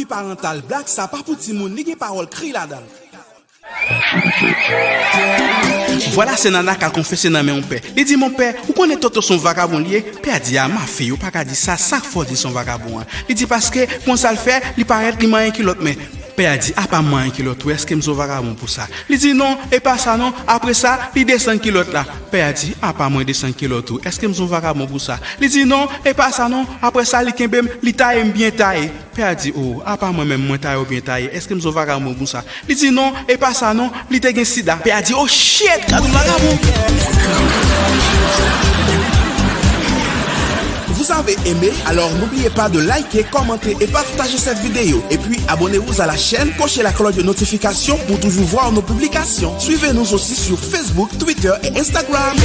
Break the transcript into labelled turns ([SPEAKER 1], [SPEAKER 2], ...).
[SPEAKER 1] Appui parental black, ça pas pour ti moun, li gen parole cri là-dedans. Voilà, c'est Nana qui a confessé dans mon père. Il dit, mon père, vous connaissez tout son vagabond lié? Père dit, ah, ma fille, vous pas qu'à dire ça, ça faut dire son vagabond. Il dit, parce que, quand ça le fait, il paraît qu'il m'a un kilo, mais, père dit, ah, pas moins un kilo, est-ce que je suis vagabond pour ça? Il dit, non, et pas ça, non, après ça, il descend kilo là. Père dit, ah, pas moins de 100 kilos, est-ce que je suis vagabond pour ça? Il dit, non, et pas ça, non, après ça, il taille bien taillé. Père dit, oh, ah, pas moi même, moi taille bien taillé, est-ce que je suis vagabond pour ça? Il dit, non, et pas ça, non, il te gen sida. Père dit, oh shit, vagabond. Vous avez aimé? Alors n'oubliez pas de liker, commenter et partager cette vidéo. Et puis abonnez-vous à la chaîne, cochez la cloche de notification pour toujours voir nos publications. Suivez-nous aussi sur Facebook, Twitter et Instagram.